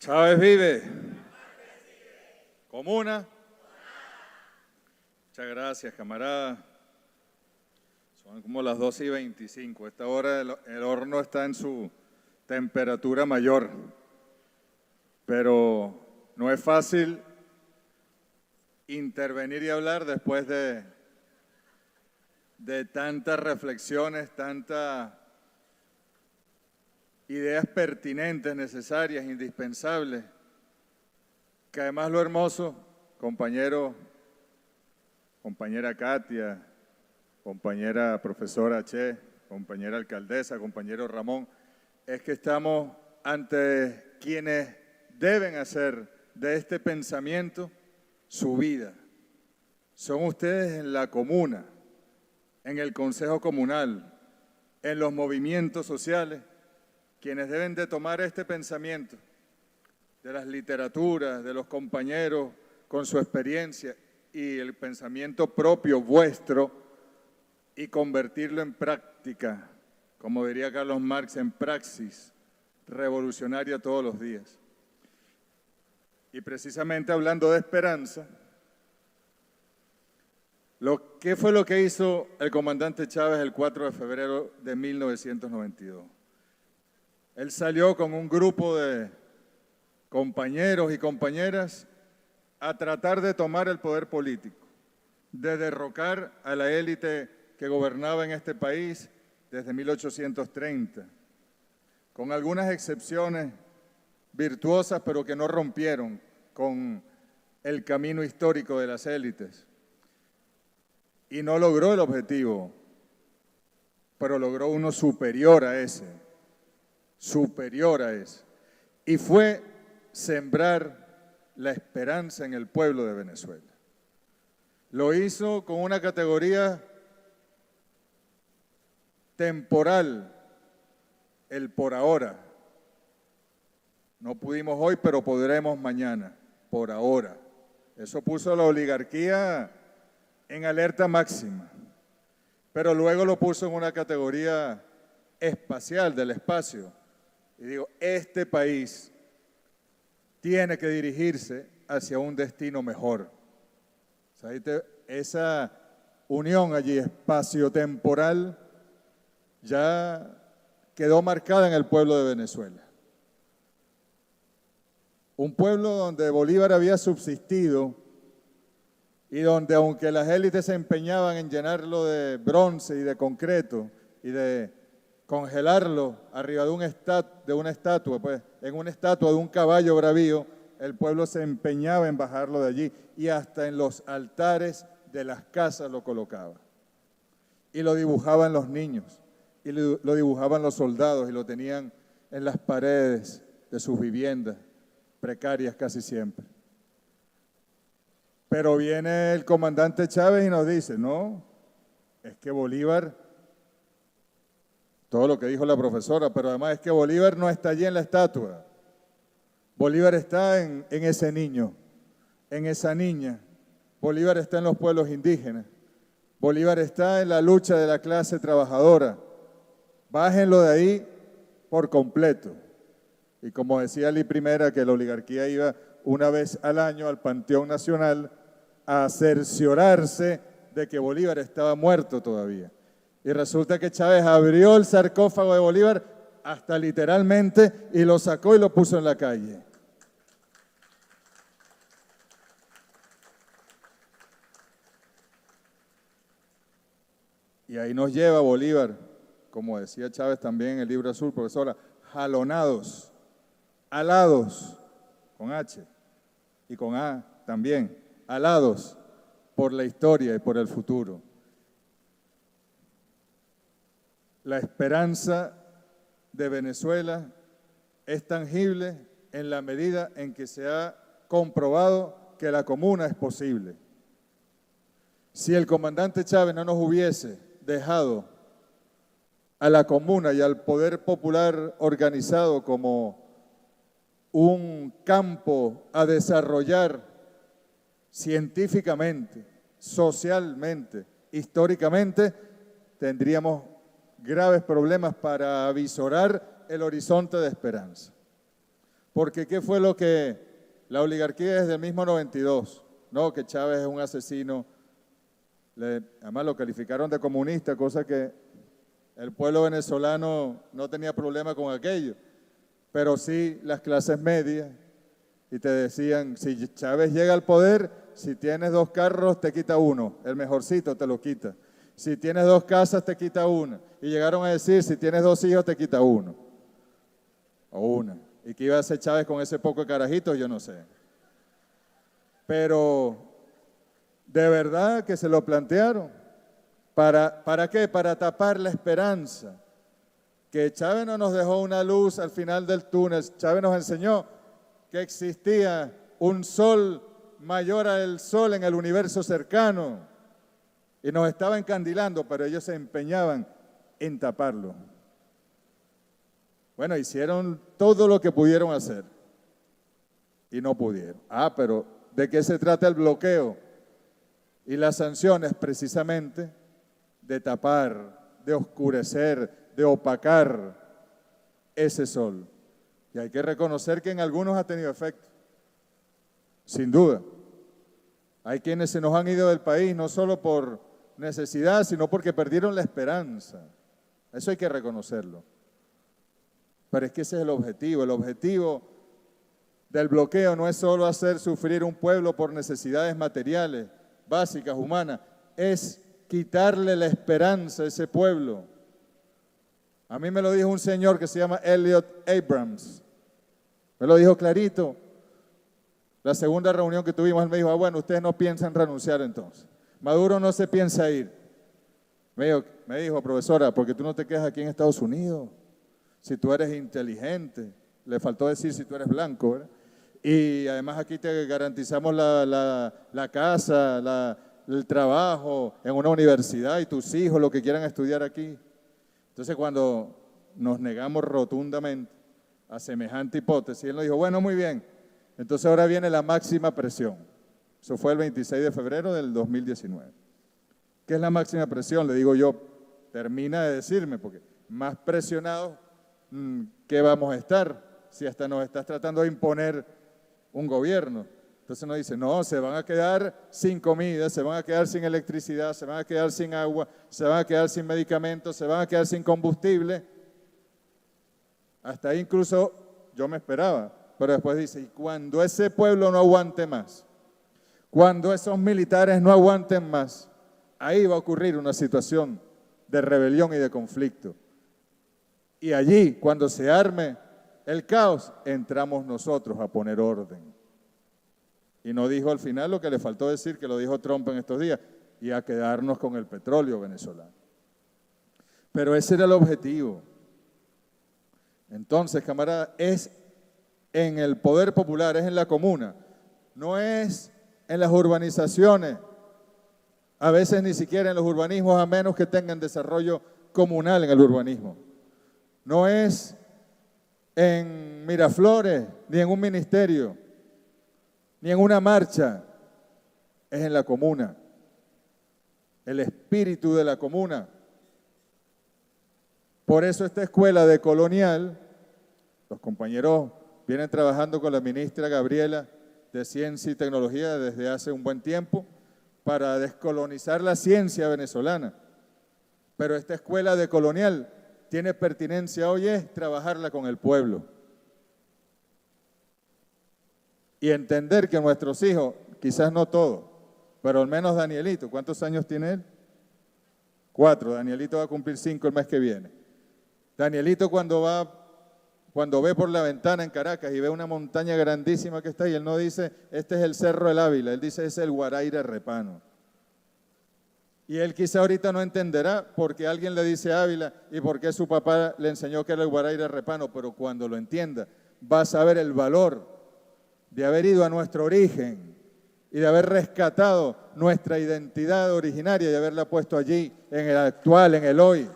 Chávez vive. Comuna. Muchas gracias, camarada. Son como las 12:25. A esta hora el horno está en su temperatura mayor. Pero no es fácil intervenir y hablar después de tantas reflexiones, tantas ideas pertinentes, necesarias, indispensables, que además lo hermoso, compañera Katia, compañera profesora Che, compañera alcaldesa, compañero Ramón, es que estamos ante quienes deben hacer de este pensamiento su vida. Son ustedes en la comuna, en el Consejo Comunal, en los movimientos sociales, quienes deben de tomar este pensamiento de las literaturas, de los compañeros con su experiencia y el pensamiento propio vuestro y convertirlo en práctica, como diría Carlos Marx, en praxis revolucionaria todos los días. Y precisamente hablando de esperanza, ¿qué fue lo que hizo el comandante Chávez el 4 de febrero de 1992? Él salió con un grupo de compañeros y compañeras a tratar de tomar el poder político, de derrocar a la élite que gobernaba en este país desde 1830, con algunas excepciones virtuosas, pero que no rompieron con el camino histórico de las élites. Y no logró el objetivo, pero logró uno superior a ese. Y fue sembrar la esperanza en el pueblo de Venezuela. Lo hizo con una categoría temporal, el por ahora. No pudimos hoy, pero podremos mañana, por ahora. Eso puso a la oligarquía en alerta máxima, pero luego lo puso en una categoría espacial, del espacio. Y digo, este país tiene que dirigirse hacia un destino mejor. O sea, esa unión allí espacio-temporal ya quedó marcada en el pueblo de Venezuela. Un pueblo donde Bolívar había subsistido y donde, aunque las élites se empeñaban en llenarlo de bronce y de concreto y de congelarlo arriba de una estatua, pues en una estatua de un caballo bravío, el pueblo se empeñaba en bajarlo de allí y hasta en los altares de las casas lo colocaba. Y lo dibujaban los niños, y lo dibujaban los soldados, y lo tenían en las paredes de sus viviendas, precarias casi siempre. Pero viene el comandante Chávez y nos dice, no, es que Bolívar, todo lo que dijo la profesora, pero además es que Bolívar no está allí en la estatua. Bolívar está en ese niño, en esa niña. Bolívar está en los pueblos indígenas. Bolívar está en la lucha de la clase trabajadora. Bájenlo de ahí por completo. Y como decía Lee Primera, que la oligarquía iba una vez al año al Panteón Nacional a cerciorarse de que Bolívar estaba muerto todavía. Y resulta que Chávez abrió el sarcófago de Bolívar hasta literalmente y lo sacó y lo puso en la calle. Y ahí nos lleva Bolívar, como decía Chávez también en el Libro Azul, profesora, jalonados, alados, con H y con A también, alados por la historia y por el futuro. La esperanza de Venezuela es tangible en la medida en que se ha comprobado que la comuna es posible. Si el comandante Chávez no nos hubiese dejado a la comuna y al poder popular organizado como un campo a desarrollar científicamente, socialmente, históricamente, tendríamos graves problemas para avisorar el horizonte de esperanza. Porque ¿qué fue lo que la oligarquía desde el mismo 92? No, que Chávez es un asesino. Además lo calificaron de comunista, cosa que el pueblo venezolano no tenía problema con aquello. Pero sí las clases medias. Y te decían, si Chávez llega al poder, si tienes 2 carros, te quita uno. El mejorcito te lo quita. Si tienes 2 casas, te quita una. Y llegaron a decir, si tienes 2 hijos, te quita uno. O una. ¿Y qué iba a hacer Chávez con ese poco de carajitos? Yo no sé. Pero de verdad que se lo plantearon. ¿Para qué? Para tapar la esperanza. Que Chávez no nos dejó una luz al final del túnel. Chávez nos enseñó que existía un sol mayor al sol en el universo cercano. Y nos estaba encandilando, pero ellos se empeñaban en taparlo. Bueno, hicieron todo lo que pudieron hacer y no pudieron. Pero ¿de qué se trata el bloqueo? Y las sanciones precisamente de tapar, de oscurecer, de opacar ese sol. Y hay que reconocer que en algunos ha tenido efecto, sin duda. Hay quienes se nos han ido del país no solo por necesidad, sino porque perdieron la esperanza. Eso hay que reconocerlo. Pero es que ese es el objetivo. El objetivo del bloqueo no es solo hacer sufrir un pueblo por necesidades materiales, básicas, humanas, es quitarle la esperanza a ese pueblo. A mí me lo dijo un señor que se llama Elliot Abrams. Me lo dijo clarito. La segunda reunión que tuvimos, él me dijo, bueno, ustedes no piensan renunciar entonces. Maduro no se piensa ir. Me dijo, profesora, ¿por qué tú no te quedas aquí en Estados Unidos? Si tú eres inteligente. Le faltó decir si tú eres blanco, ¿verdad? Y además aquí te garantizamos la casa, el trabajo en una universidad y tus hijos, lo que quieran estudiar aquí. Entonces cuando nos negamos rotundamente a semejante hipótesis, él nos dijo, bueno, muy bien, entonces ahora viene la máxima presión. Eso fue el 26 de febrero del 2019. ¿Qué es la máxima presión? Le digo yo, termina de decirme, porque más presionados, ¿qué vamos a estar? Si hasta nos estás tratando de imponer un gobierno. Entonces nos dice, no, se van a quedar sin comida, se van a quedar sin electricidad, se van a quedar sin agua, se van a quedar sin medicamentos, se van a quedar sin combustible. Hasta ahí incluso yo me esperaba, pero después dice, y cuando ese pueblo no aguante más, cuando esos militares no aguanten más, ahí va a ocurrir una situación de rebelión y de conflicto. Y allí, cuando se arme el caos, entramos nosotros a poner orden. Y no dijo al final lo que le faltó decir, que lo dijo Trump en estos días, y a quedarnos con el petróleo venezolano. Pero ese era el objetivo. Entonces, camarada, es en el poder popular, es en la comuna, no es en las urbanizaciones, a veces ni siquiera en los urbanismos, a menos que tengan desarrollo comunal en el urbanismo. No es en Miraflores, ni en un ministerio, ni en una marcha, es en la comuna. El espíritu de la comuna. Por eso esta escuela de colonial, los compañeros vienen trabajando con la ministra Gabriela de Ciencia y Tecnología desde hace un buen tiempo para descolonizar la ciencia venezolana. Pero esta escuela de colonial tiene pertinencia hoy es trabajarla con el pueblo. Y entender que nuestros hijos, quizás no todos, pero al menos Danielito, ¿cuántos años tiene él? 4, Danielito va a cumplir 5 el mes que viene. Danielito cuando ve por la ventana en Caracas y ve una montaña grandísima que está ahí, él no dice, este es el Cerro del Ávila, él dice, es el Guaraíra Repano. Y él quizá ahorita no entenderá por qué alguien le dice Ávila y por qué su papá le enseñó que era el Guaraíra Repano, pero cuando lo entienda, va a saber el valor de haber ido a nuestro origen y de haber rescatado nuestra identidad originaria y haberla puesto allí, en el actual, en el hoy.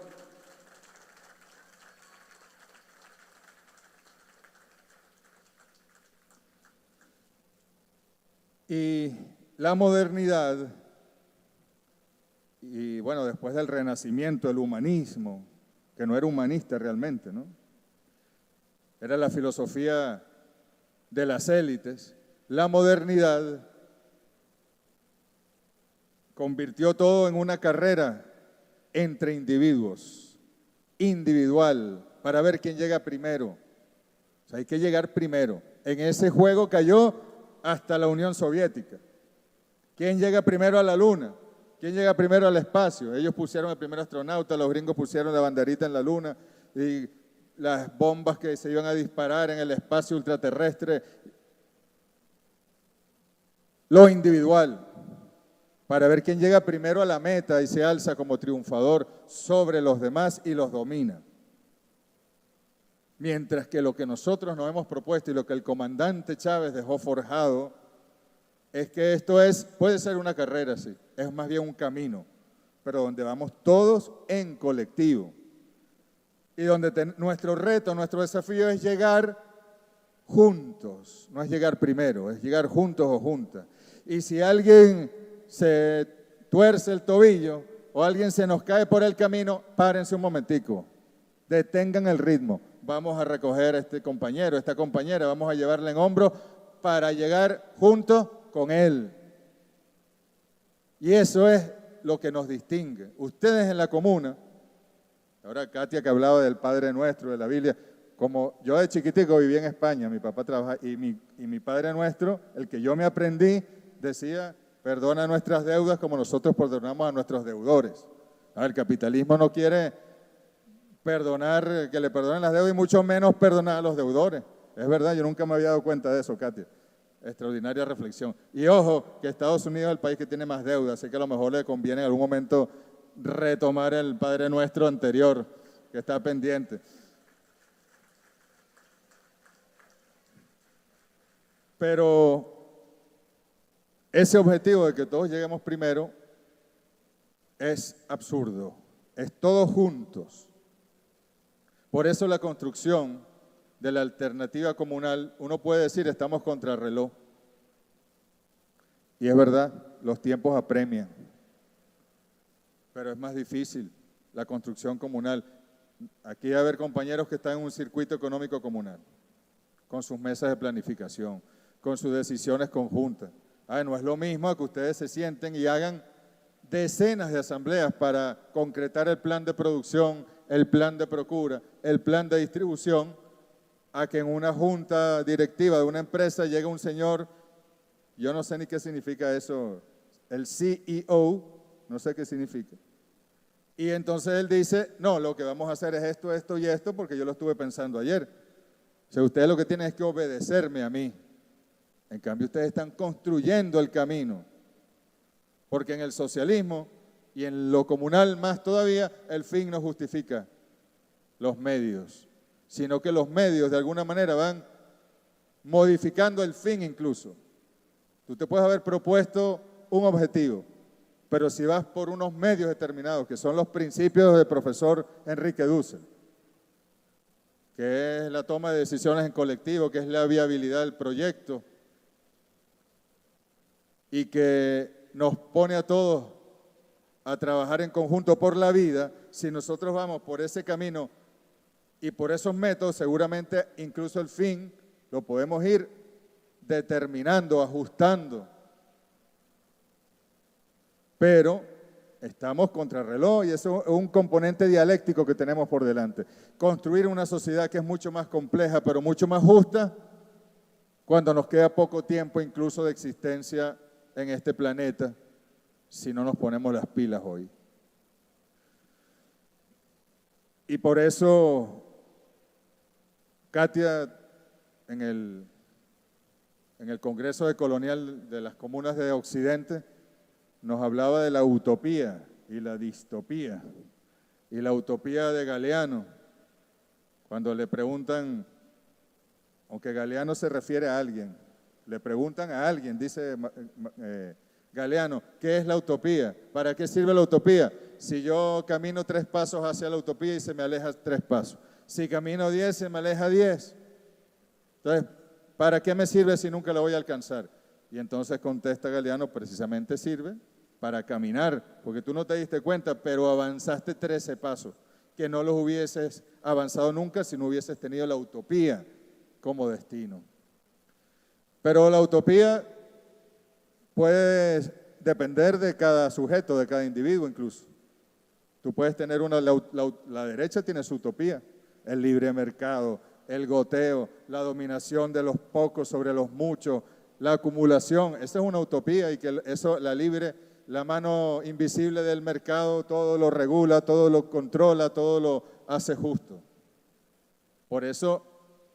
Y la modernidad, y bueno, después del Renacimiento, el humanismo, que no era humanista realmente, ¿no? Era la filosofía de las élites, la modernidad convirtió todo en una carrera entre individuos, individual, para ver quién llega primero. O sea, hay que llegar primero. En ese juego cayó hasta la Unión Soviética. ¿Quién llega primero a la Luna? ¿Quién llega primero al espacio? Ellos pusieron el primer astronauta, los gringos pusieron la banderita en la Luna y las bombas que se iban a disparar en el espacio ultraterrestre. Lo individual, para ver quién llega primero a la meta y se alza como triunfador sobre los demás y los domina. Mientras que lo que nosotros nos hemos propuesto y lo que el comandante Chávez dejó forjado es que esto puede ser una carrera, sí, es más bien un camino, pero donde vamos todos en colectivo y donde nuestro reto, nuestro desafío es llegar juntos, no es llegar primero, es llegar juntos o juntas. Y si alguien se tuerce el tobillo o alguien se nos cae por el camino, párense un momentico, detengan el ritmo. Vamos a recoger a este compañero, esta compañera, vamos a llevarla en hombros para llegar juntos con él. Y eso es lo que nos distingue. Ustedes en la comuna, ahora Katia que hablaba del Padre Nuestro, de la Biblia, como yo de chiquitico viví en España, mi papá trabaja, y mi Padre Nuestro, el que yo me aprendí, decía, perdona nuestras deudas como nosotros perdonamos a nuestros deudores. El capitalismo no quiere perdonar, que le perdonen las deudas y mucho menos perdonar a los deudores. Es verdad, yo nunca me había dado cuenta de eso, Katia. Extraordinaria reflexión. Y ojo, que Estados Unidos es el país que tiene más deuda, así que a lo mejor le conviene en algún momento retomar el Padre Nuestro anterior, que está pendiente. Pero ese objetivo de que todos lleguemos primero es absurdo, es todos juntos. Por eso la construcción de la alternativa comunal, uno puede decir estamos contra reloj. Y es verdad, los tiempos apremian. Pero es más difícil la construcción comunal. Aquí va a haber compañeros que están en un circuito económico comunal, con sus mesas de planificación, con sus decisiones conjuntas. No es lo mismo que ustedes se sienten y hagan decenas de asambleas para concretar el plan de producción, el plan de procura, el plan de distribución, a que en una junta directiva de una empresa llegue un señor, yo no sé ni qué significa eso, el CEO, no sé qué significa. Y entonces él dice, no, lo que vamos a hacer es esto, esto y esto, porque yo lo estuve pensando ayer. O sea, ustedes lo que tienen es que obedecerme a mí. En cambio, ustedes están construyendo el camino. Porque en el socialismo y en lo comunal más todavía, el fin no justifica los medios, sino que los medios de alguna manera van modificando el fin incluso. Tú te puedes haber propuesto un objetivo, pero si vas por unos medios determinados, que son los principios del profesor Enrique Dussel, que es la toma de decisiones en colectivo, que es la viabilidad del proyecto, y que nos pone a todos a trabajar en conjunto por la vida, si nosotros vamos por ese camino y por esos métodos, seguramente incluso el fin lo podemos ir determinando, ajustando. Pero estamos contra reloj y eso es un componente dialéctico que tenemos por delante. Construir una sociedad que es mucho más compleja, pero mucho más justa, cuando nos queda poco tiempo incluso de existencia en este planeta, si no nos ponemos las pilas hoy. Y por eso, Katia, en el Congreso de Colonial de las Comunas de Occidente, nos hablaba de la utopía y la distopía. Y la utopía de Galeano, cuando le preguntan, aunque Galeano se refiere a alguien, le preguntan a alguien, dice Galeano, ¿qué es la utopía? ¿Para qué sirve la utopía? Si yo camino 3 pasos hacia la utopía y se me aleja 3 pasos. Si camino 10, se me aleja 10. Entonces, ¿para qué me sirve si nunca la voy a alcanzar? Y entonces contesta Galeano, precisamente sirve para caminar, porque tú no te diste cuenta, pero avanzaste 13 pasos, que no los hubieses avanzado nunca si no hubieses tenido la utopía como destino. Pero la utopía puede depender de cada sujeto, de cada individuo incluso. Tú puedes tener la derecha tiene su utopía, el libre mercado, el goteo, la dominación de los pocos sobre los muchos, la acumulación. Esa es una utopía y que eso, la mano invisible del mercado todo lo regula, todo lo controla, todo lo hace justo. Por eso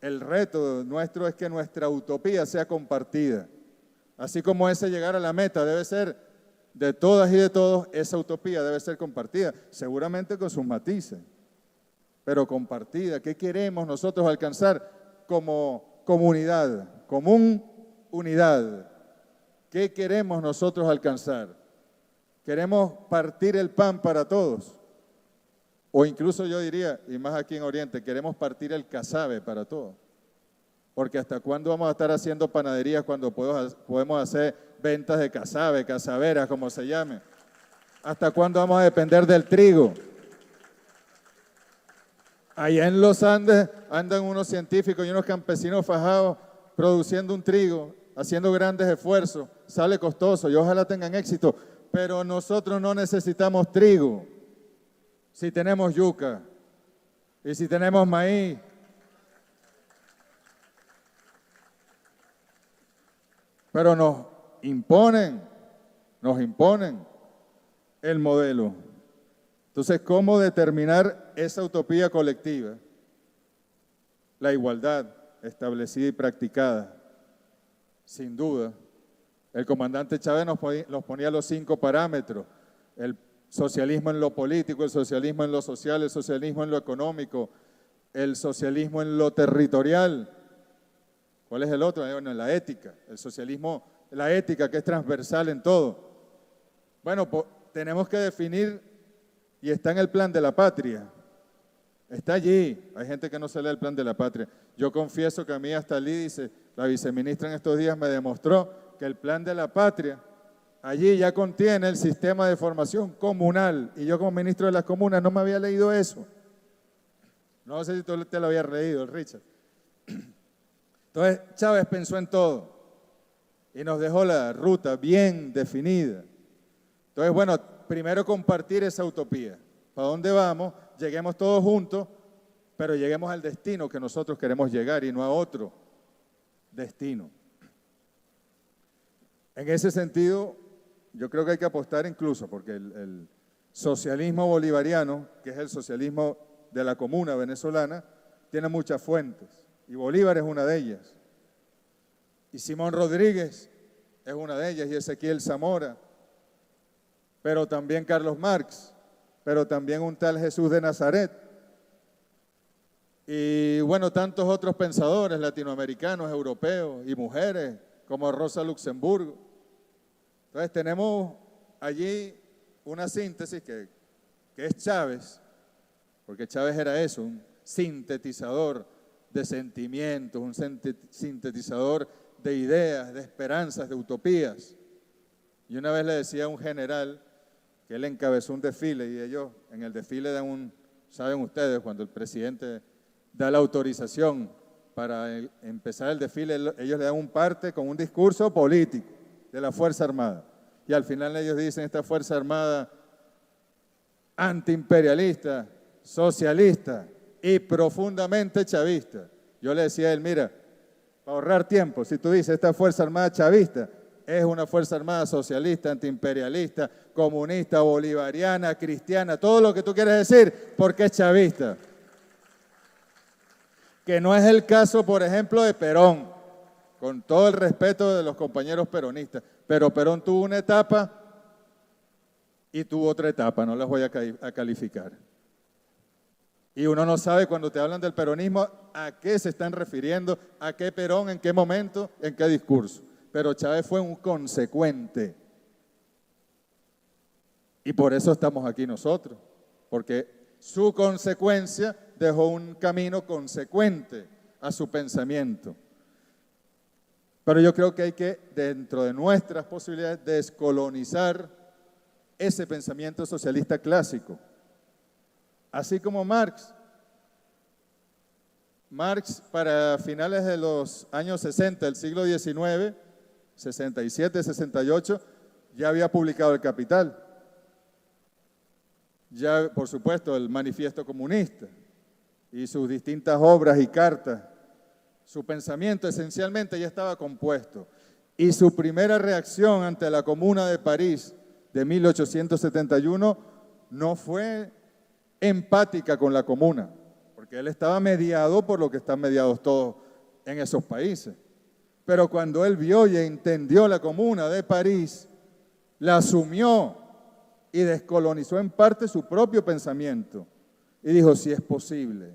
el reto nuestro es que nuestra utopía sea compartida. Así como ese llegar a la meta debe ser de todas y de todos, esa utopía debe ser compartida, seguramente con sus matices, pero compartida. ¿Qué queremos nosotros alcanzar como comunidad, unidad? ¿Qué queremos nosotros alcanzar? ¿Queremos partir el pan para todos? O incluso yo diría, y más aquí en Oriente, queremos partir el casabe para todos. Porque ¿hasta cuándo vamos a estar haciendo panaderías cuando podemos hacer ventas de casabe, casaveras, como se llame? ¿Hasta cuándo vamos a depender del trigo? Allá en los Andes andan unos científicos y unos campesinos fajados produciendo un trigo, haciendo grandes esfuerzos, sale costoso y ojalá tengan éxito, pero nosotros no necesitamos trigo si tenemos yuca y si tenemos maíz. Pero nos imponen el modelo. Entonces, ¿cómo determinar esa utopía colectiva? La igualdad establecida y practicada, sin duda. El comandante Chávez nos ponía los 5 parámetros: el socialismo en lo político, el socialismo en lo social, el socialismo en lo económico, el socialismo en lo territorial. ¿Cuál es el otro? Bueno, la ética, el socialismo, la ética que es transversal en todo. Bueno, tenemos que definir, y está en el plan de la patria, está allí. Hay gente que no se lee el plan de la patria. Yo confieso que a mí hasta allí, dice la viceministra en estos días, me demostró que el plan de la patria, allí ya contiene el sistema de formación comunal, y yo como ministro de las comunas no me había leído eso. No sé si tú te lo habías leído, Richard. Entonces, Chávez pensó en todo y nos dejó la ruta bien definida. Entonces, bueno, primero compartir esa utopía. ¿Para dónde vamos? Lleguemos todos juntos, pero lleguemos al destino que nosotros queremos llegar y no a otro destino. En ese sentido, yo creo que hay que apostar incluso, porque el socialismo bolivariano, que es el socialismo de la comuna venezolana, tiene muchas fuentes. Y Bolívar es una de ellas. Y Simón Rodríguez es una de ellas, y Ezequiel Zamora. Pero también Carlos Marx, pero también un tal Jesús de Nazaret. Y bueno, tantos otros pensadores latinoamericanos, europeos y mujeres, como Rosa Luxemburgo. Entonces tenemos allí una síntesis que es Chávez, porque Chávez era eso, un sintetizador de sentimientos, un sintetizador de ideas, de esperanzas, de utopías. Y una vez le decía a un general que él encabezó un desfile, y ellos en el desfile dan saben ustedes, cuando el presidente da la autorización para empezar el desfile, ellos le dan un parte con un discurso político de la Fuerza Armada. Y al final ellos dicen, esta Fuerza Armada antiimperialista, socialista y profundamente chavista. Yo le decía a él, mira, para ahorrar tiempo, si tú dices esta Fuerza Armada chavista, es una Fuerza Armada socialista, antiimperialista, comunista, bolivariana, cristiana, todo lo que tú quieres decir, porque es chavista. Que no es el caso, por ejemplo, de Perón, con todo el respeto de los compañeros peronistas, pero Perón tuvo una etapa y tuvo otra etapa, no las voy a calificar. Y uno no sabe cuando te hablan del peronismo a qué se están refiriendo, a qué Perón, en qué momento, en qué discurso. Pero Chávez fue un consecuente. Y por eso estamos aquí nosotros, porque su consecuencia dejó un camino consecuente a su pensamiento. Pero yo creo que hay que, dentro de nuestras posibilidades, descolonizar ese pensamiento socialista clásico. Así como Marx Marx, para finales de los años 60 del siglo XIX, 67, 68, ya había publicado El Capital. Ya, por supuesto, el Manifiesto Comunista y sus distintas obras y cartas. Su pensamiento esencialmente ya estaba compuesto. Y su primera reacción ante la Comuna de París de 1871 no fue empática con la Comuna, porque él estaba mediado por lo que están mediados todos en esos países. Pero cuando él vio y entendió la Comuna de París, la asumió y descolonizó en parte su propio pensamiento. Y dijo, sí es posible,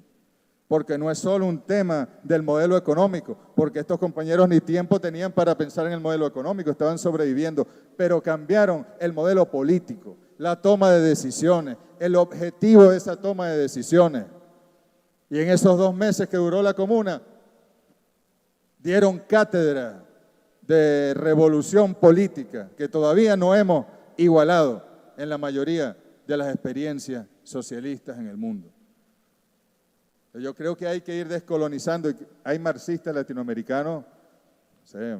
porque no es solo un tema del modelo económico, porque estos compañeros ni tiempo tenían para pensar en el modelo económico, estaban sobreviviendo, pero cambiaron el modelo político, la toma de decisiones, el objetivo de esa toma de decisiones. Y en esos 2 meses que duró la Comuna, dieron cátedra de revolución política que todavía no hemos igualado en la mayoría de las experiencias socialistas en el mundo. Yo creo que hay que ir descolonizando. Hay marxistas latinoamericanos,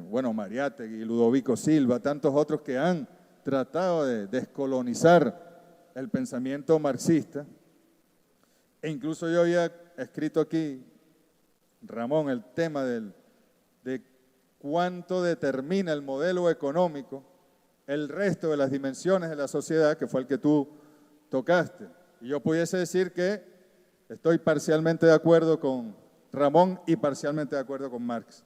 bueno, Mariátegui, Ludovico Silva, tantos otros que han tratado de descolonizar el pensamiento marxista. E incluso yo había escrito aquí, Ramón, el tema de cuánto determina el modelo económico el resto de las dimensiones de la sociedad, que fue el que tú tocaste. Y yo pudiese decir que estoy parcialmente de acuerdo con Ramón y parcialmente de acuerdo con Marx.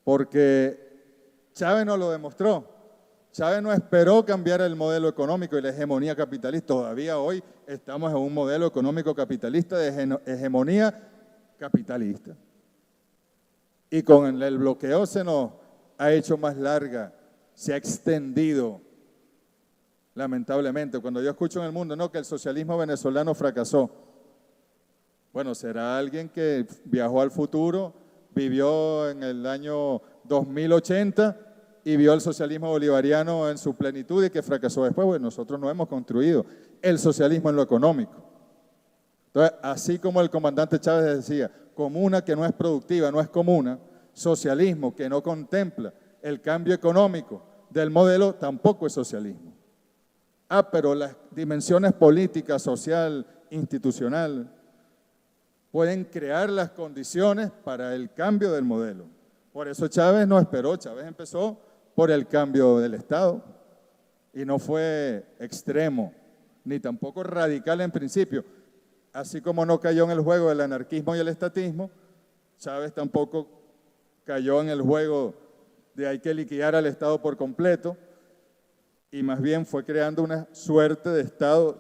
Porque Chávez nos lo demostró. Chávez no esperó cambiar el modelo económico y la hegemonía capitalista. Todavía hoy estamos en un modelo económico capitalista de hegemonía capitalista. Y con el bloqueo se nos ha hecho más larga, se ha extendido, lamentablemente. Cuando yo escucho en el mundo, no, que el socialismo venezolano fracasó. Bueno, será alguien que viajó al futuro, vivió en el año 2080 y vio el socialismo bolivariano en su plenitud y que fracasó después. Bueno, nosotros no hemos construido el socialismo en lo económico. Entonces, así como el comandante Chávez decía, comuna que no es productiva, no es comuna, socialismo que no contempla el cambio económico del modelo, tampoco es socialismo. Pero las dimensiones políticas, social, institucional, pueden crear las condiciones para el cambio del modelo. Por eso Chávez no esperó, Chávez empezó por el cambio del Estado y no fue extremo, ni tampoco radical en principio. Así como no cayó en el juego del anarquismo y el estatismo, Chávez tampoco cayó en el juego de hay que liquidar al Estado por completo, y más bien fue creando una suerte de Estado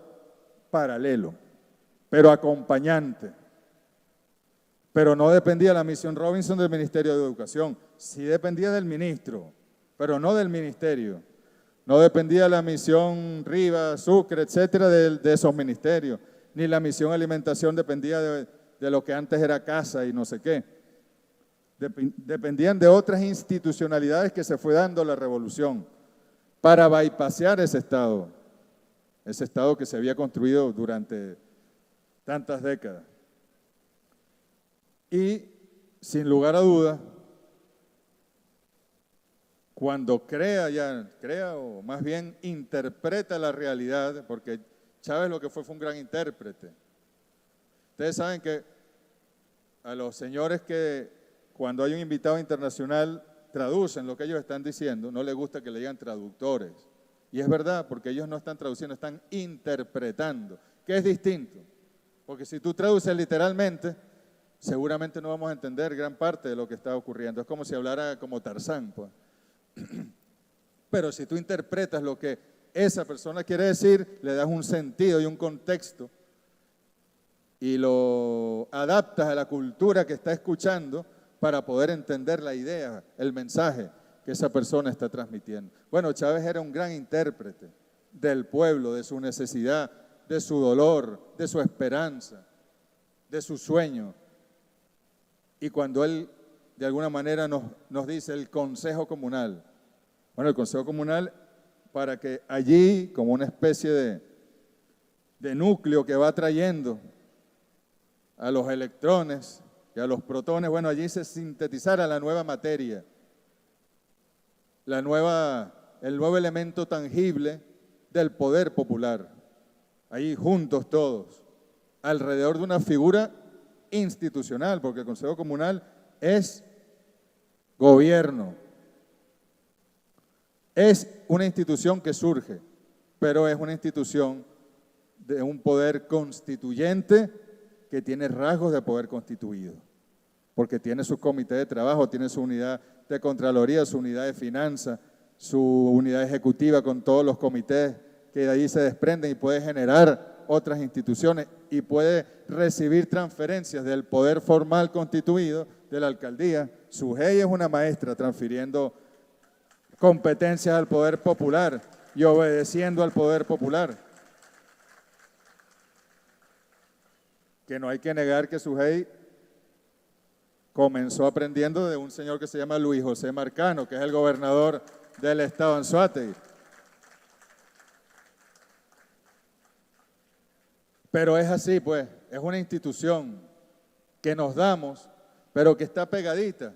paralelo, pero acompañante. Pero no dependía de la misión Robinson del Ministerio de Educación, sí dependía del ministro, pero no del ministerio. No dependía de la misión Rivas, Sucre, etcétera, de esos ministerios. Ni la misión Alimentación dependía de lo que antes era casa y no sé qué. Dependían de otras institucionalidades que se fue dando la revolución para bypassear ese Estado que se había construido durante tantas décadas. Y, sin lugar a dudas, cuando crea o más bien interpreta la realidad, porque Chávez lo que fue un gran intérprete. Ustedes saben que a los señores que cuando hay un invitado internacional traducen lo que ellos están diciendo, no les gusta que le digan traductores. Y es verdad, porque ellos no están traduciendo, están interpretando, que es distinto. Porque si tú traduces literalmente, seguramente no vamos a entender gran parte de lo que está ocurriendo. Es como si hablara como Tarzán, pues. Pero si tú interpretas lo que esa persona quiere decir, le das un sentido y un contexto y lo adaptas a la cultura que está escuchando para poder entender la idea, el mensaje que esa persona está transmitiendo. Bueno, Chávez era un gran intérprete del pueblo, de su necesidad, de su dolor, de su esperanza, de su sueño. Y cuando él, de alguna manera, nos dice el Consejo Comunal, bueno, el Consejo Comunal, para que allí, como una especie de núcleo que va trayendo a los electrones y a los protones, bueno, allí se sintetizara la nueva materia, el nuevo elemento tangible del poder popular. Ahí juntos todos, alrededor de una figura institucional, porque el Consejo Comunal es gobierno. Es una institución que surge, pero es una institución de un poder constituyente que tiene rasgos de poder constituido, porque tiene su comité de trabajo, tiene su unidad de Contraloría, su unidad de finanzas, su unidad ejecutiva con todos los comités que de ahí se desprenden y puede generar otras instituciones y puede recibir transferencias del poder formal constituido de la alcaldía. SUGEI es una maestra transfiriendo competencias al poder popular y obedeciendo al poder popular. Que no hay que negar que SUGEI comenzó aprendiendo de un señor que se llama Luis José Marcano, que es el gobernador del estado Anzoátegui. Pero es así, pues, es una institución que nos damos, pero que está pegadita.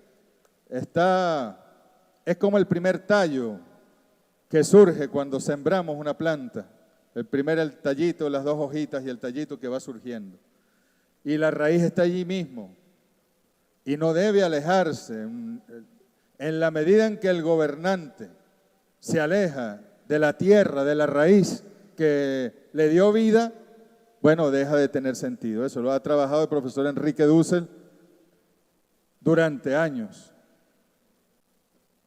Es como el primer tallo que surge cuando sembramos una planta. El tallito, las dos hojitas y el tallito que va surgiendo. Y la raíz está allí mismo. Y no debe alejarse. En la medida en que el gobernante se aleja de la tierra, de la raíz que le dio vida, bueno, deja de tener sentido. Eso lo ha trabajado el profesor Enrique Dussel durante años.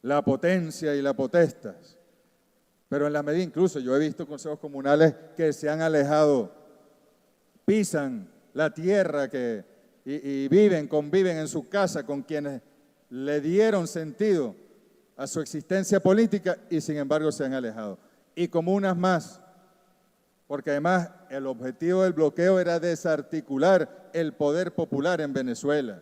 La potencia y la potestas. Pero en la medida, incluso yo he visto consejos comunales que se han alejado, pisan la tierra y conviven en su casa con quienes le dieron sentido a su existencia política y sin embargo se han alejado. Y comunas más, porque además el objetivo del bloqueo era desarticular el poder popular en Venezuela.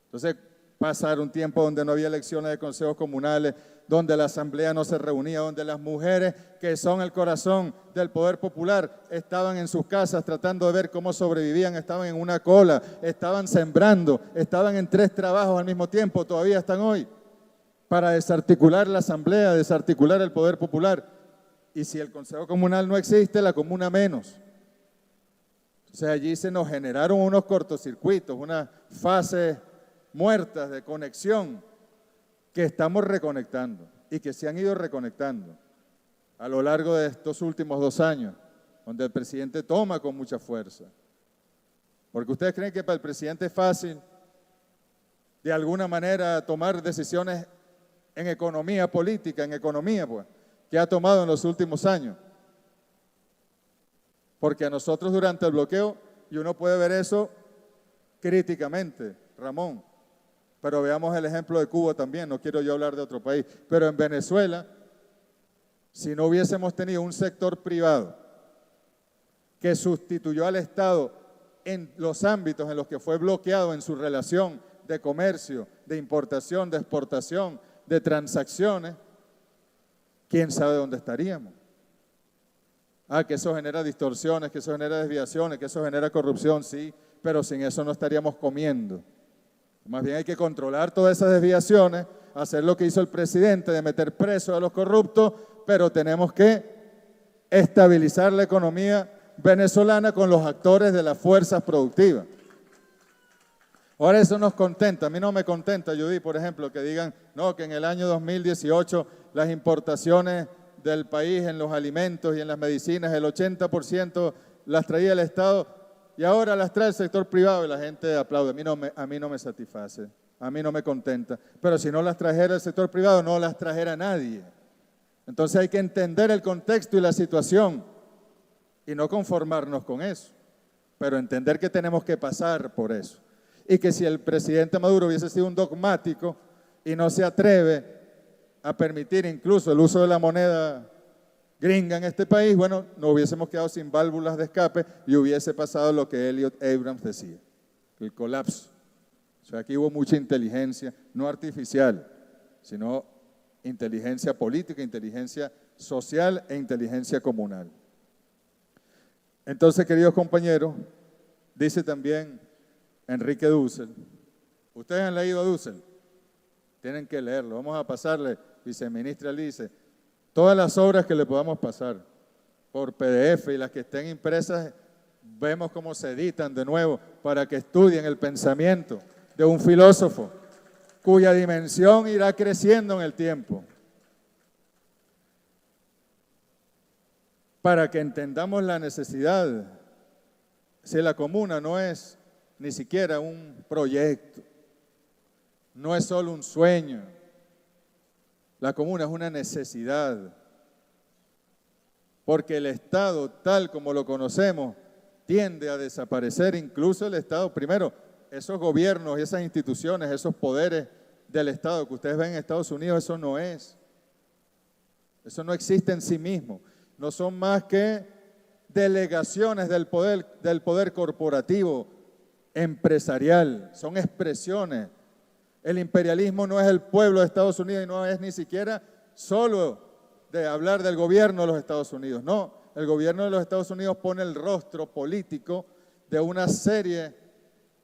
Entonces, pasar un tiempo donde no había elecciones de consejos comunales, donde la asamblea no se reunía, donde las mujeres, que son el corazón del poder popular, estaban en sus casas tratando de ver cómo sobrevivían, estaban en una cola, estaban sembrando, estaban en 3 trabajos al mismo tiempo, todavía están hoy, para desarticular la asamblea, desarticular el poder popular. Y si el consejo comunal no existe, la comuna menos. O sea, allí se nos generaron unos cortocircuitos, unas fases muertas de conexión que estamos reconectando y que se han ido reconectando a lo largo de estos últimos 2 años, donde el presidente toma con mucha fuerza. Porque ustedes creen que para el presidente es fácil, de alguna manera, tomar decisiones en economía política, en economía, pues, que ha tomado en los últimos años. Porque a nosotros durante el bloqueo, y uno puede ver eso críticamente, Ramón, pero veamos el ejemplo de Cuba también, no quiero yo hablar de otro país, pero en Venezuela, si no hubiésemos tenido un sector privado que sustituyó al Estado en los ámbitos en los que fue bloqueado en su relación de comercio, de importación, de exportación, de transacciones, ¿quién sabe dónde estaríamos? Que eso genera distorsiones, que eso genera desviaciones, que eso genera corrupción, sí, pero sin eso no estaríamos comiendo. Más bien hay que controlar todas esas desviaciones, hacer lo que hizo el presidente de meter preso a los corruptos, pero tenemos que estabilizar la economía venezolana con los actores de las fuerzas productivas. Ahora eso nos contenta, a mí no me contenta, Judy, por ejemplo, que digan, no, que en el año 2018 las importaciones del país en los alimentos y en las medicinas, el 80% las traía el Estado y ahora las trae el sector privado y la gente aplaude. A mí no me satisface, a mí no me contenta. Pero si no las trajera el sector privado, no las trajera nadie. Entonces hay que entender el contexto y la situación y no conformarnos con eso, pero entender que tenemos que pasar por eso. Y que si el presidente Maduro hubiese sido un dogmático y no se atreve a permitir incluso el uso de la moneda gringa en este país, bueno, nos hubiésemos quedado sin válvulas de escape y hubiese pasado lo que Elliot Abrams decía, el colapso. O sea, aquí hubo mucha inteligencia, no artificial, sino inteligencia política, inteligencia social e inteligencia comunal. Entonces, queridos compañeros, dice también Enrique Dussel. ¿Ustedes han leído a Dussel? Tienen que leerlo. Vamos a pasarle, viceministra Lice, todas las obras que le podamos pasar por PDF y las que estén impresas, vemos cómo se editan de nuevo para que estudien el pensamiento de un filósofo cuya dimensión irá creciendo en el tiempo. Para que entendamos la necesidad, si la comuna no es ni siquiera un proyecto, no es solo un sueño, la comuna es una necesidad, porque el Estado, tal como lo conocemos, tiende a desaparecer, incluso el Estado, primero, esos gobiernos y esas instituciones, esos poderes del Estado que ustedes ven en Estados Unidos, eso no existe en sí mismo, no son más que delegaciones del poder corporativo, empresarial, son expresiones. El imperialismo no es el pueblo de Estados Unidos y no es ni siquiera solo de hablar del gobierno de los Estados Unidos, no, el gobierno de los Estados Unidos pone el rostro político de una serie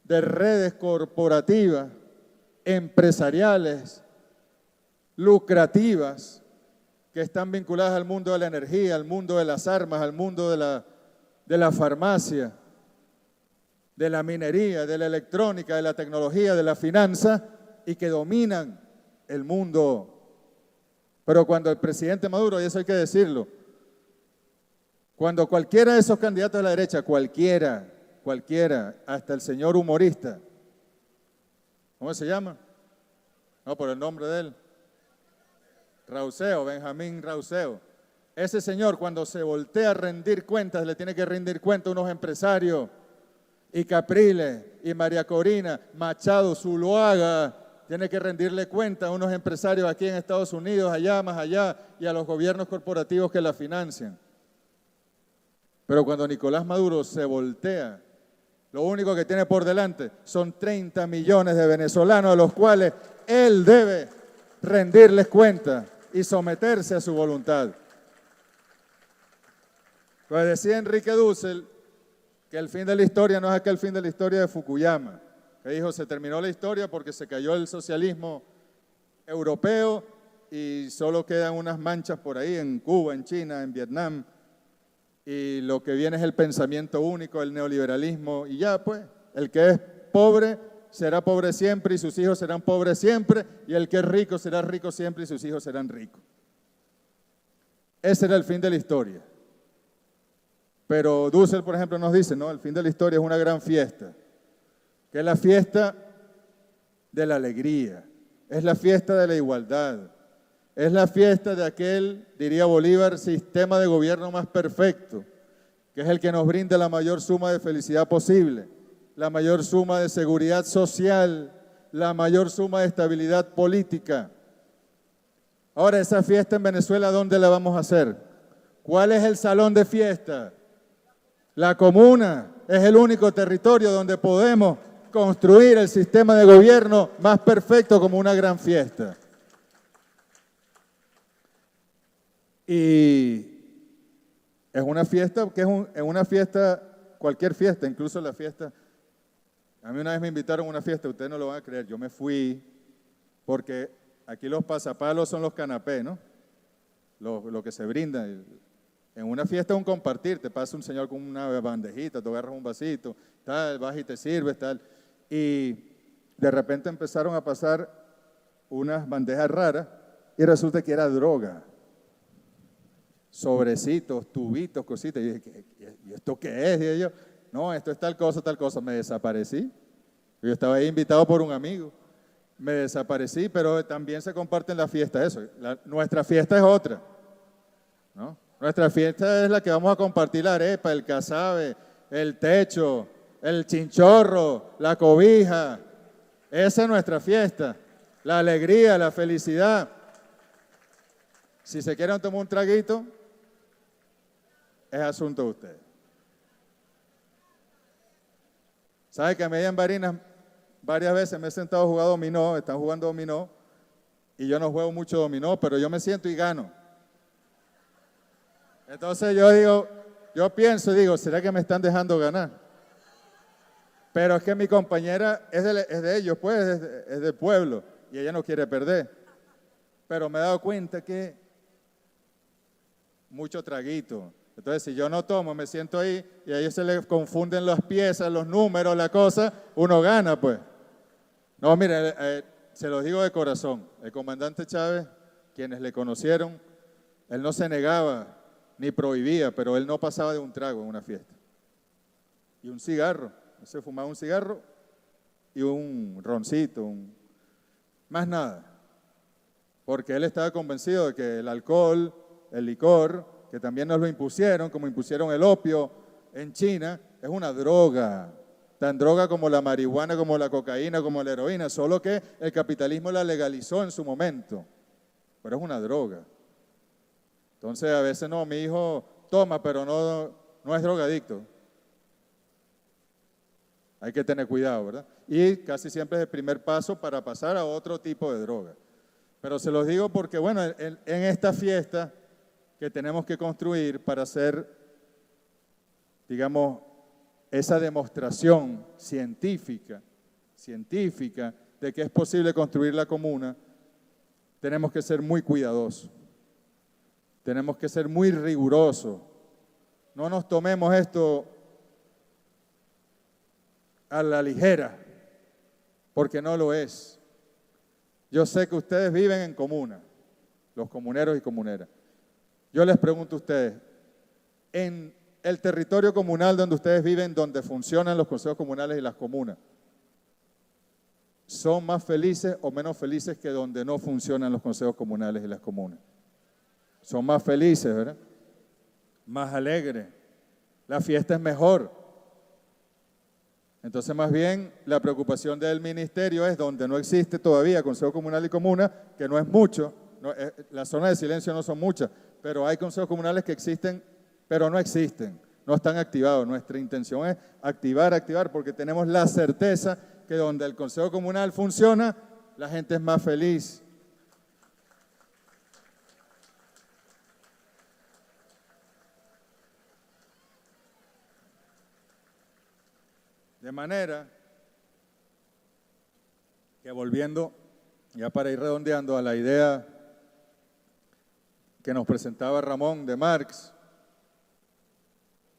de redes corporativas, empresariales, lucrativas, que están vinculadas al mundo de la energía, al mundo de las armas, al mundo de la farmacia, de la minería, de la electrónica, de la tecnología, de la finanza, y que dominan el mundo. Pero cuando el presidente Maduro, y eso hay que decirlo, cuando cualquiera de esos candidatos de la derecha, cualquiera, hasta el señor humorista, ¿cómo se llama? No, por el nombre de él. Rauseo, Benjamín Rauseo. Ese señor cuando se voltea a rendir cuentas, le tiene que rendir cuentas a unos empresarios, y Capriles, y María Corina, Machado, Zuluaga, tiene que rendirle cuenta a unos empresarios aquí en Estados Unidos, allá, más allá, y a los gobiernos corporativos que la financian. Pero cuando Nicolás Maduro se voltea, lo único que tiene por delante son 30 millones de venezolanos a los cuales él debe rendirles cuenta y someterse a su voluntad. Pues decía Enrique Dussel que el fin de la historia no es aquel fin de la historia de Fukuyama, que dijo, se terminó la historia porque se cayó el socialismo europeo y solo quedan unas manchas por ahí en Cuba, en China, en Vietnam, y lo que viene es el pensamiento único, el neoliberalismo, y ya pues, el que es pobre será pobre siempre y sus hijos serán pobres siempre, y el que es rico será rico siempre y sus hijos serán ricos. Ese era el fin de la historia. Pero Dussel, por ejemplo, nos dice, no, el fin de la historia es una gran fiesta, que es la fiesta de la alegría, es la fiesta de la igualdad, es la fiesta de aquel, diría Bolívar, sistema de gobierno más perfecto, que es el que nos brinda la mayor suma de felicidad posible, la mayor suma de seguridad social, la mayor suma de estabilidad política. Ahora, esa fiesta en Venezuela, ¿dónde la vamos a hacer? ¿Cuál es el salón de fiesta? La comuna es el único territorio donde podemos construir el sistema de gobierno más perfecto como una gran fiesta. Y es una fiesta que es una fiesta, cualquier fiesta, incluso la fiesta. A mí una vez me invitaron a una fiesta, ustedes no lo van a creer, yo me fui porque aquí los pasapalos son los canapés, ¿no? Lo que se brinda. En una fiesta es un compartir, te pasa un señor con una bandejita, tú agarras un vasito, tal, vas y te sirves, tal. Y de repente empezaron a pasar unas bandejas raras y resulta que era droga. Sobrecitos, tubitos, cositas. Y yo dije, ¿y esto qué es? Y yo, no, esto es tal cosa. Me desaparecí. Yo estaba ahí invitado por un amigo. Me desaparecí, pero también se comparte en la fiesta eso. Nuestra fiesta es otra, ¿no? Nuestra fiesta es la que vamos a compartir, la arepa, el casabe, el techo, el chinchorro, la cobija. Esa es nuestra fiesta. La alegría, la felicidad. Si se quieren tomar un traguito, es asunto de ustedes. ¿Sabe que a mí en Barinas varias veces me he sentado a jugar dominó, están jugando dominó, y yo no juego mucho dominó, pero yo me siento y gano? Entonces yo pienso y digo, ¿será que me están dejando ganar? Pero es que mi compañera es de ellos, pues, es del pueblo, y ella no quiere perder. Pero me he dado cuenta que mucho traguito. Entonces, si yo no tomo, me siento ahí, y a ellos se les confunden las piezas, los números, la cosa, uno gana, pues. No, mire, se los digo de corazón, el comandante Chávez, quienes le conocieron, él no se negaba ni prohibía, pero él no pasaba de un trago en una fiesta. Y un cigarro, él se fumaba un cigarro y un roncito, más nada. Porque él estaba convencido de que el alcohol, el licor, que también nos lo impusieron, como impusieron el opio en China, es una droga. Tan droga como la marihuana, como la cocaína, como la heroína, solo que el capitalismo la legalizó en su momento, pero es una droga. Entonces a veces no, mi hijo toma, pero no es drogadicto. Hay que tener cuidado, ¿verdad? Y casi siempre es el primer paso para pasar a otro tipo de droga. Pero se los digo porque, bueno, en esta fiesta que tenemos que construir para hacer, digamos, esa demostración científica de que es posible construir la comuna, tenemos que ser muy cuidadosos, tenemos que ser muy rigurosos. No nos tomemos esto a la ligera, porque no lo es. Yo sé que ustedes viven en comuna, los comuneros y comuneras. Yo les pregunto a ustedes, en el territorio comunal donde ustedes viven, donde funcionan los consejos comunales y las comunas, ¿son más felices o menos felices que donde no funcionan los consejos comunales y las comunas? Son más felices, ¿verdad? Más alegres. La fiesta es mejor. Entonces, más bien, la preocupación del ministerio es donde no existe todavía consejo comunal y comuna, que no es mucho, las zonas de silencio no son muchas, pero hay consejos comunales que existen, pero no existen, no están activados. Nuestra intención es activar, porque tenemos la certeza que donde el consejo comunal funciona, la gente es más feliz. De manera que, volviendo, ya para ir redondeando a la idea que nos presentaba Ramón de Marx,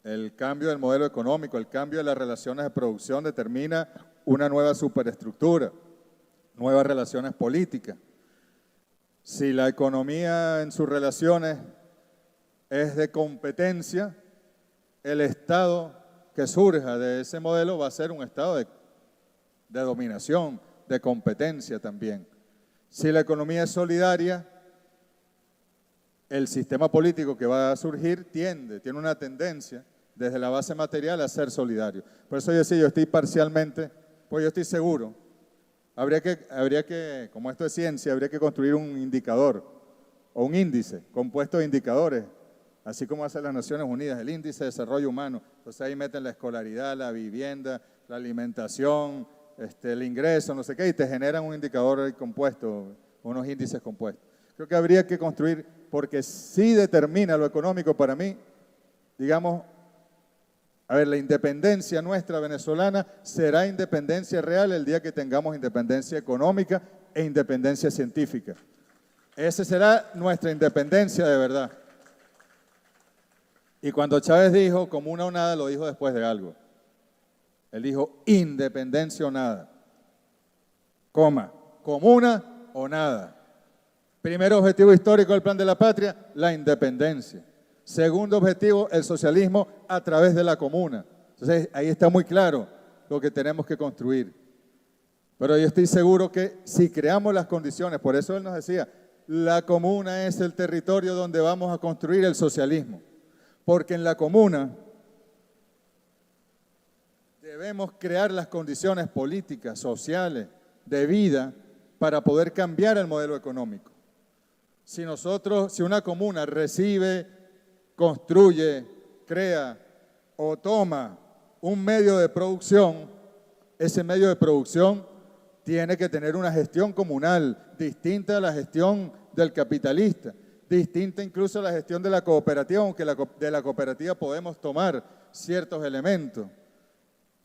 el cambio del modelo económico, el cambio de las relaciones de producción determina una nueva superestructura, nuevas relaciones políticas. Si la economía en sus relaciones es de competencia, el Estado que surja de ese modelo va a ser un Estado de dominación, de competencia también. Si la economía es solidaria, el sistema político que va a surgir tiene una tendencia desde la base material a ser solidario. Por eso yo decía, yo estoy parcialmente, pues yo estoy seguro, habría que, como esto es ciencia, habría que construir un indicador o un índice compuesto de indicadores, así como hacen las Naciones Unidas, el índice de desarrollo humano. Entonces ahí meten la escolaridad, la vivienda, la alimentación, el ingreso, no sé qué, y te generan un indicador compuesto, unos índices compuestos. Creo que habría que construir, porque sí determina lo económico para mí, digamos, a ver, la independencia nuestra venezolana será independencia real el día que tengamos independencia económica e independencia científica. Esa será nuestra independencia de verdad. Y cuando Chávez dijo comuna o nada, lo dijo después de algo. Él dijo independencia o nada, coma, comuna o nada. Primer objetivo histórico del Plan de la Patria, la independencia. Segundo objetivo, el socialismo a través de la comuna. Entonces, ahí está muy claro lo que tenemos que construir. Pero yo estoy seguro que si creamos las condiciones, por eso él nos decía, la comuna es el territorio donde vamos a construir el socialismo. Porque en la comuna debemos crear las condiciones políticas, sociales, de vida, para poder cambiar el modelo económico. Si una comuna recibe, construye, crea o toma un medio de producción, ese medio de producción tiene que tener una gestión comunal distinta a la gestión del capitalista, distinta incluso a la gestión de la cooperativa, aunque de la cooperativa podemos tomar ciertos elementos.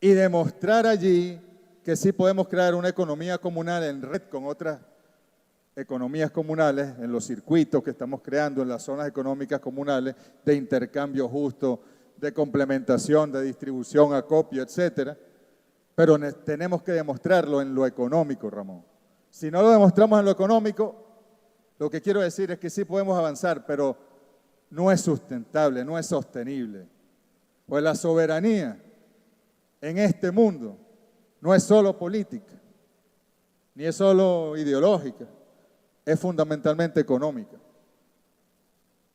y demostrar allí que sí podemos crear una economía comunal en red con otras economías comunales, en los circuitos que estamos creando, en las zonas económicas comunales, de intercambio justo, de complementación, de distribución, acopio, etcétera. Pero tenemos que demostrarlo en lo económico, Ramón. Si no lo demostramos en lo económico, lo que quiero decir es que sí podemos avanzar, pero no es sustentable, no es sostenible. Pues la soberanía en este mundo no es solo política, ni es solo ideológica, es fundamentalmente económica.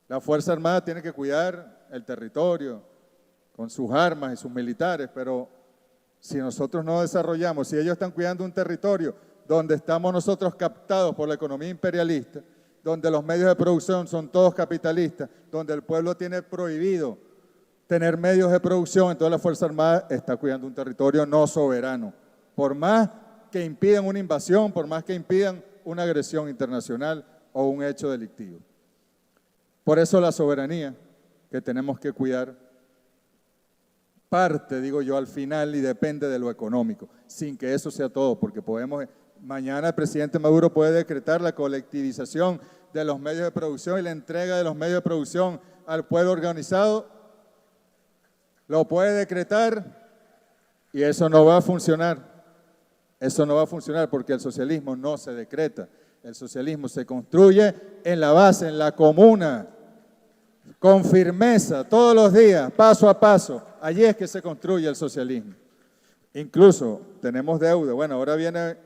La Fuerza Armada tiene que cuidar el territorio con sus armas y sus militares, pero si nosotros no desarrollamos, si ellos están cuidando un territorio donde estamos nosotros captados por la economía imperialista, donde los medios de producción son todos capitalistas, donde el pueblo tiene prohibido tener medios de producción, entonces la Fuerza Armada está cuidando un territorio no soberano. Por más que impidan una invasión, por más que impidan una agresión internacional o un hecho delictivo. Por eso la soberanía que tenemos que cuidar parte, digo yo, al final y depende de lo económico, sin que eso sea todo, porque podemos, mañana el presidente Maduro puede decretar la colectivización de los medios de producción y la entrega de los medios de producción al pueblo organizado, lo puede decretar y eso no va a funcionar. Eso no va a funcionar porque el socialismo no se decreta, el socialismo se construye en la base, en la comuna, con firmeza, todos los días, paso a paso. Allí es que se construye el socialismo. Incluso tenemos deuda. Bueno, ahora viene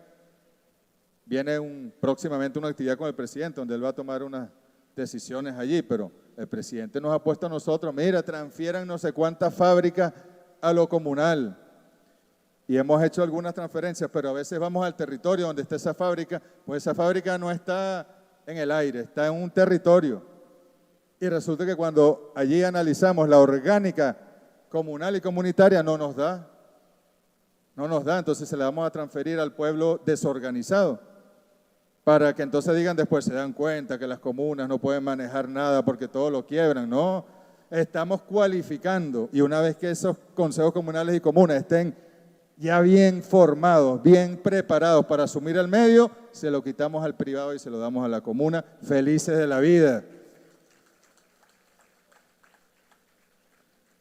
próximamente una actividad con el presidente donde él va a tomar unas decisiones allí, pero el presidente nos ha puesto a nosotros, mira, transfieran no sé cuántas fábricas a lo comunal. Y hemos hecho algunas transferencias, pero a veces vamos al territorio donde está esa fábrica, pues esa fábrica no está en el aire, está en un territorio. Y resulta que cuando allí analizamos la orgánica comunal y comunitaria, no nos da, entonces se la vamos a transferir al pueblo desorganizado, para que entonces digan después, se dan cuenta que las comunas no pueden manejar nada porque todo lo quiebran, no, estamos cualificando y una vez que esos consejos comunales y comunas estén ya bien formados, bien preparados para asumir el medio, se lo quitamos al privado y se lo damos a la comuna, felices de la vida.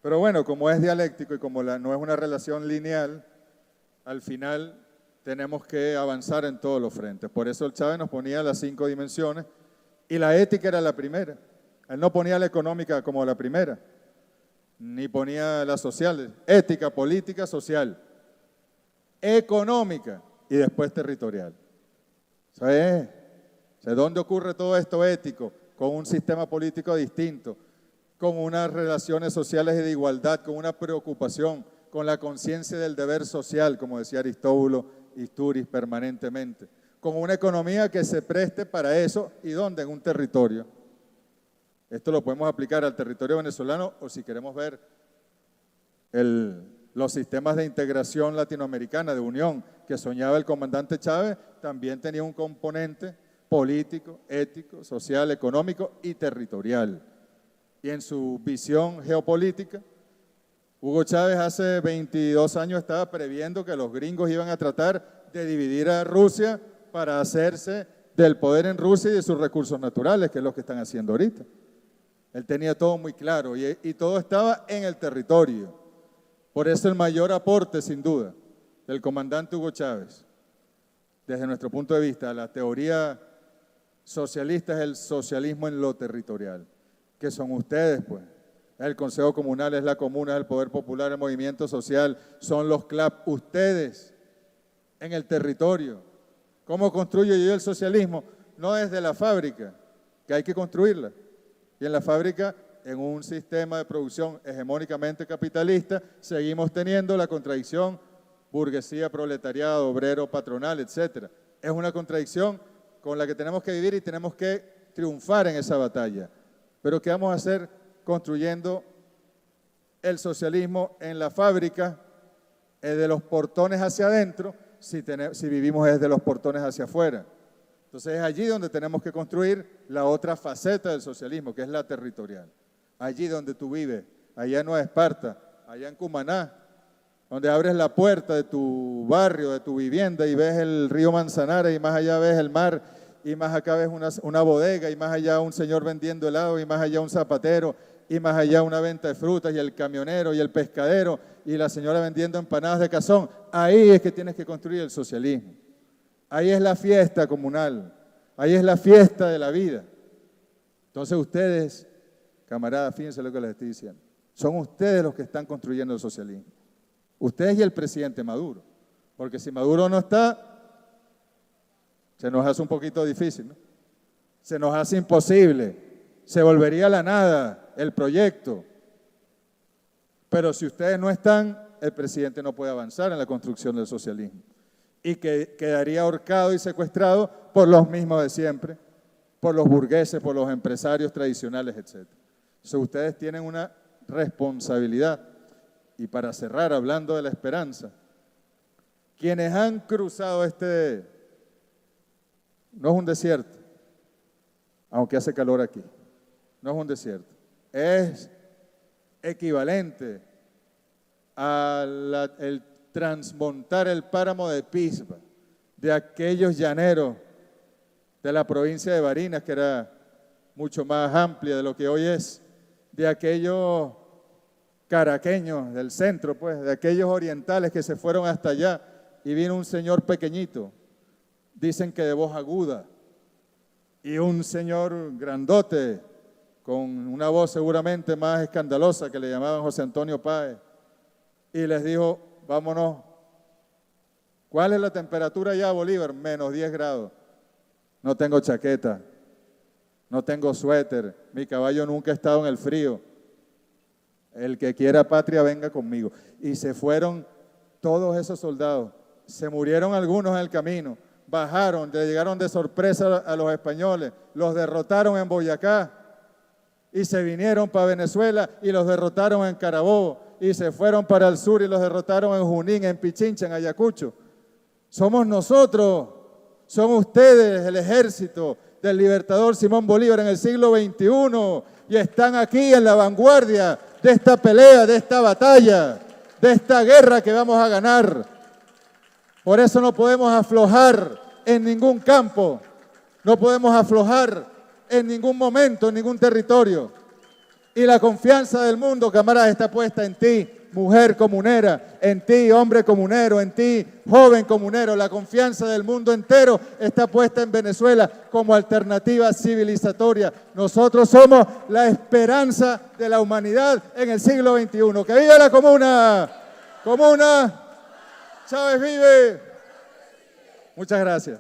Pero bueno, como es dialéctico y como no es una relación lineal, al final tenemos que avanzar en todos los frentes. Por eso el Chávez nos ponía las 5 dimensiones y la ética era la primera. Él no ponía la económica como la primera, ni ponía la social, ética, política, social, económica y después territorial. ¿Sabes? ¿Dónde ocurre todo esto ético? Con un sistema político distinto, con unas relaciones sociales de igualdad, con una preocupación, con la conciencia del deber social, como decía Aristóbulo Istúriz permanentemente, con una economía que se preste para eso. ¿Y dónde? En un territorio. Esto lo podemos aplicar al territorio venezolano o si queremos ver los sistemas de integración latinoamericana, de unión, que soñaba el comandante Chávez, también tenía un componente político, ético, social, económico y territorial. Y en su visión geopolítica, Hugo Chávez hace 22 años estaba previendo que los gringos iban a tratar de dividir a Rusia para hacerse del poder en Rusia y de sus recursos naturales, que es lo que están haciendo ahorita. Él tenía todo muy claro y todo estaba en el territorio. Por eso el mayor aporte, sin duda, del comandante Hugo Chávez, desde nuestro punto de vista, la teoría socialista es el socialismo en lo territorial, que son ustedes, pues. El Consejo Comunal, es la comuna, es el Poder Popular, el Movimiento Social, son los CLAP, ustedes en el territorio. ¿Cómo construyo yo el socialismo? No desde la fábrica, que hay que construirla. Y en la fábrica, en un sistema de producción hegemónicamente capitalista, seguimos teniendo la contradicción burguesía, proletariado, obrero, patronal, etc. Es una contradicción con la que tenemos que vivir y tenemos que triunfar en esa batalla. Pero ¿qué vamos a hacer construyendo el socialismo en la fábrica, de los portones hacia adentro, si vivimos desde los portones hacia afuera? Entonces es allí donde tenemos que construir la otra faceta del socialismo, que es la territorial. Allí donde tú vives, allá en Nueva Esparta, allá en Cumaná, donde abres la puerta de tu barrio, de tu vivienda y ves el río Manzanares y más allá ves el mar y más acá ves una bodega y más allá un señor vendiendo helado y más allá un zapatero y más allá una venta de frutas y el camionero y el pescadero y la señora vendiendo empanadas de cazón. Ahí es que tienes que construir el socialismo. Ahí es la fiesta comunal, ahí es la fiesta de la vida. Entonces ustedes, camaradas, fíjense lo que les estoy diciendo, son ustedes los que están construyendo el socialismo. Ustedes y el presidente Maduro, porque si Maduro no está, se nos hace un poquito difícil, ¿no? Se nos hace imposible, se volvería a la nada el proyecto. Pero si ustedes no están, el presidente no puede avanzar en la construcción del socialismo y que quedaría ahorcado y secuestrado por los mismos de siempre, por los burgueses, por los empresarios tradicionales, etc. Entonces ustedes tienen una responsabilidad. Y para cerrar, hablando de la esperanza, quienes han cruzado no es un desierto, aunque hace calor aquí, no es un desierto, es equivalente al transmontar el páramo de Pisba, de aquellos llaneros de la provincia de Barinas, que era mucho más amplia de lo que hoy es, de aquellos caraqueños del centro, pues, de aquellos orientales que se fueron hasta allá y vino un señor pequeñito, dicen que de voz aguda, y un señor grandote, con una voz seguramente más escandalosa que le llamaban José Antonio Páez, y les dijo, vámonos. ¿Cuál es la temperatura allá, Bolívar? -10 grados. No tengo chaqueta, no tengo suéter, mi caballo nunca ha estado en el frío. El que quiera patria, venga conmigo. Y se fueron todos esos soldados. Se murieron algunos en el camino. Bajaron, llegaron de sorpresa a los españoles. Los derrotaron en Boyacá. Y se vinieron para Venezuela y los derrotaron en Carabobo. Y se fueron para el sur y los derrotaron en Junín, en Pichincha, en Ayacucho. Somos nosotros, son ustedes, el ejército del libertador Simón Bolívar en el siglo XXI. Y están aquí en la vanguardia de esta pelea, de esta batalla, de esta guerra que vamos a ganar. Por eso no podemos aflojar en ningún campo, no podemos aflojar en ningún momento, en ningún territorio. Y la confianza del mundo, camaradas, está puesta en ti, mujer comunera, en ti, hombre comunero, en ti, joven comunero. La confianza del mundo entero está puesta en Venezuela como alternativa civilizatoria. Nosotros somos la esperanza de la humanidad en el siglo XXI. ¡Que viva la comuna! ¡Comuna! ¡Chávez vive! Muchas gracias.